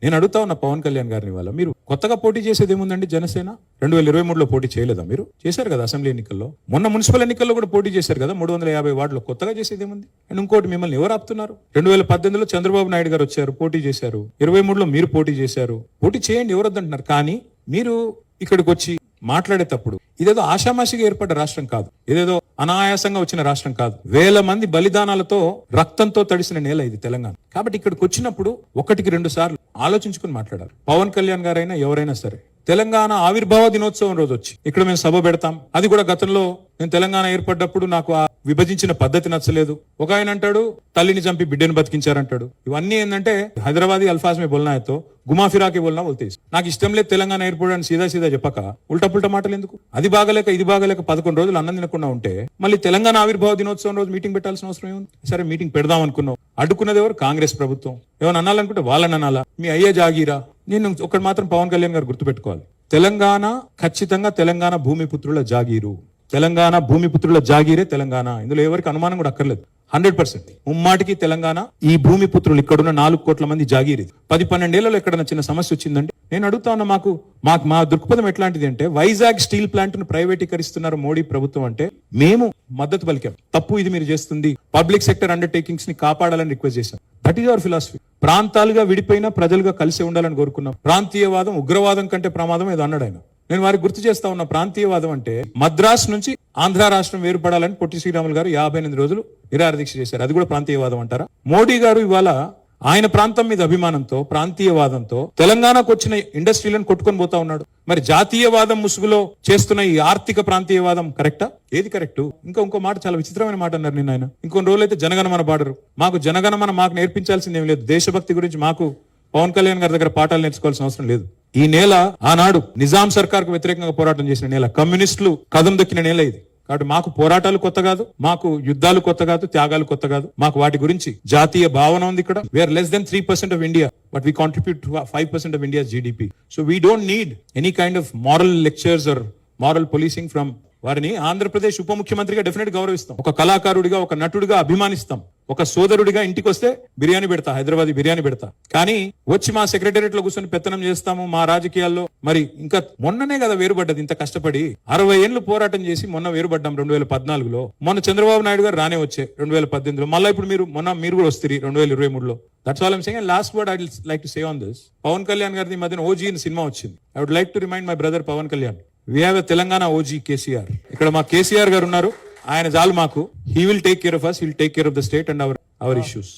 నేను అడుగుతా ఉన్న పవన్ కళ్యాణ్ గారిని వల్ల మీరు కొత్తగా పోటీ చేసేది ఏముందండి? జనసేన 2023లో పోటీ చేయలేదా? మీరు చేశారు కదా అసెంబ్లీ ఎన్నికల్లో, మొన్న మున్సిపల్ ఎన్నికల్లో కూడా పోటీ చేశారు కదా 350 వార్డులో. కొత్తగా చేసేది ఏముంది? అండ్ ఇంకోటి, మిమ్మల్ని ఎవరు ఆపుతున్నారు? 2018లో చంద్రబాబు నాయుడు గారు వచ్చారు, పోటీ చేశారు. 23లో మీరు పోటీ చేశారు. పోటీ చేయండి, ఎవరు వద్దంటున్నారు. కానీ మీరు ఇక్కడికి వచ్చి మాట్లాడేటప్పుడు ఇదేదో ఆషామాషిగా ఏర్పడ్డ రాష్ట్రం కాదు, ఇదేదో అనాయాసంగా వచ్చిన రాష్ట్రం కాదు. వేల మంది బలిదానాలతో రక్తంతో తడిసిన నేల ఇది తెలంగాణ. కాబట్టి ఇక్కడికి వచ్చినప్పుడు 1-2 సార్లు ఆలోచించుకుని మాట్లాడాలి. పవన్ కళ్యాణ్ గారైనా ఎవరైనా సరే, తెలంగాణ ఆవిర్భావ దినోత్సవం రోజు వచ్చి ఇక్కడ మేము సభ పెడతాం. అది కూడా గతంలో నేను తెలంగాణ ఏర్పడ్డప్పుడు నాకు ఆ విభజించిన పద్ధతి నచ్చలేదు. ఒక ఆయన అంటాడు తల్లిని చంపి బిడ్డను బతికించారంటాడు. ఇవన్నీ ఏంటంటే హైదరాబాదీ అల్ఫాజ్ మే బోల్నా తో గుమా ఫిరాకి బోల్నా బోల్తే. నాకు ఇష్టం లేదు తెలంగాణ ఏర్పడని సీదా చెప్పక ఉల్టా పుల్టా మాటలు ఎందుకు? అది బాగలేక ఇది బాగలేక 11 రోజులు అన్నం తినకుండా ఉంటే మళ్ళీ తెలంగాణ ఆవిర్భావ దినోత్సవం రోజు మీటింగ్ పెట్టాల్సిన అవసరం ఏముంది? సరే మీటింగ్ పెడదాం అనుకున్నాం, అడ్డుకున్నది ఎవరు? కాంగ్రెస్ ప్రభుత్వం. ఏమైనా అనాలనుకుంటే వాళ్ళని అనాలా? మీ అయ్యే జాగీరా? నేను ఒకటి మాత్రం పవన్ కళ్యాణ్ గారు గుర్తుపెట్టుకోవాలి, తెలంగాణ ఖచ్చితంగా తెలంగాణ భూమిపుత్రుల జాగీరు. తెలంగాణ భూమిపుత్రుల జాగీరే తెలంగాణ. ఇందులో ఎవరికి అనుమానం కూడా అక్కర్లేదు. 100% ముమ్మాటికి తెలంగాణ ఈ భూమిపుత్రులు ఇక్కడున్న 4 కోట్ల మంది జాగీరి. 10-12 ఏళ్లలో ఎక్కడైనా చిన్న సమస్య వచ్చిందంటే నేను అడుగుతా ఉన్నా, మా దృక్పథం ఎట్లాంటిది అంటే, వైజాగ్ స్టీల్ ప్లాంట్ ను ప్రైవేటీకరిస్తున్నారు మోడీ ప్రభుత్వం అంటే మేము మద్దతు పలికాం. తప్పు ఇది మీరు చేస్తుంది, పబ్లిక్ సెక్టర్ అండర్టేకింగ్స్ ని కాపాడాలని రిక్వెస్ట్ చేశాం. That is our philosophy. ప్రాంతాలుగా విడిపోయినా ప్రజలుగా కలిసి ఉండాలని కోరుకున్నాం. ప్రాంతీయవాదం ఉగ్రవాదం కంటే ప్రమాదం ఏదో అన్నాడు ఆయన. నేను వారికి గుర్తు చేస్తా ఉన్న, ప్రాంతీయవాదం అంటే మద్రాస్ నుంచి ఆంధ్ర రాష్ట్రం వేరుపడాలని పొట్టి శ్రీరాములు గారు 58 రోజులు నిరాహార దీక్ష చేశారు. అది కూడా ప్రాంతీయవాదం అంటారా? మోడీ గారు ఇవాళ ఆయన ప్రాంతం మీద అభిమానంతో, ప్రాంతీయవాదంతో తెలంగాణకు వచ్చిన ఇండస్ట్రీలను కొట్టుకొని పోతా ఉన్నాడు. మరి జాతీయవాదం ముసుగులో చేస్తున్న ఈ ఆర్థిక ప్రాంతీయవాదం కరెక్టా? ఏది కరెక్ట్? ఇంకో మాట, చాలా విచిత్రమైన మాట అన్నారు నిన్న ఆయన. ఇంకొన్ని రోజులైతే జనగణమన పాడరు. మాకు జనగణమన మాకు నేర్పించాల్సింది ఏం లేదు. దేశభక్తి గురించి మాకు పవన్ కళ్యాణ్ గారి దగ్గర పాఠాలు నేర్చుకోవాల్సిన అవసరం లేదు. ఈ నేల ఆనాడు నిజాం సర్కార్ కు వ్యతిరేకంగా పోరాటం చేసిన నేల, కమ్యూనిస్టులు కదం దొక్కిన నేల ఇది. కాబట్టి మాకు పోరాటాలు కొత్త కాదు, మాకు యుద్ధాలు కొత్త కాదు, త్యాగాలు కొత్త కాదు. మాకు వాటి గురించి జాతీయ భావన ఉంది. ఇక్కడ we are less than 3% of India, but we contribute 5% of India's GDP. So we don't need any kind of moral lectures or moral policing from. వారిని ఆంధ్రప్రదేశ్ ఉప ముఖ్యమంత్రిగా డెఫినెట్ గౌరవిస్తాం, ఒక కళాకారుడిగా, ఒక నటుడిగా అభిమానిస్తాం, ఒక సోదరుడిగా ఇంటికి వస్తే బిర్యానీ పెడతా, హైదరాబాద్ బిర్యానీ పెడతా. కానీ వచ్చి మా సెక్రటేరియట్ లో కూర్చొని పెత్తనం చేస్తాము మా రాజకీయాల్లో. మరి ఇంకా మొన్ననే కదా వేరుపడ్డది, ఇంత కష్టపడి 60 ఏళ్లు పోరాటం చేసి మొన్న వేరుపడ్డాం 2014లో. మొన్న చంద్రబాబు నాయుడు గారు రానే వచ్చే 2018లో. మళ్ళీ ఇప్పుడు మీరు కూడా వస్తారు 2023లో. That's all I'm saying. Last word I would like to say on this. Pawan Kalyan గారి మధ్యన ఓజీ సినిమా వచ్చింది. I would like to remind my brother Pawan Kalyan, we have a Telangana OG KCR. ఇక్కడ మా కేసీఆర్ గారు ఉన్నారు, ఆయన చాలు మాకు. He will take care of us, he will take care of the state and our issues.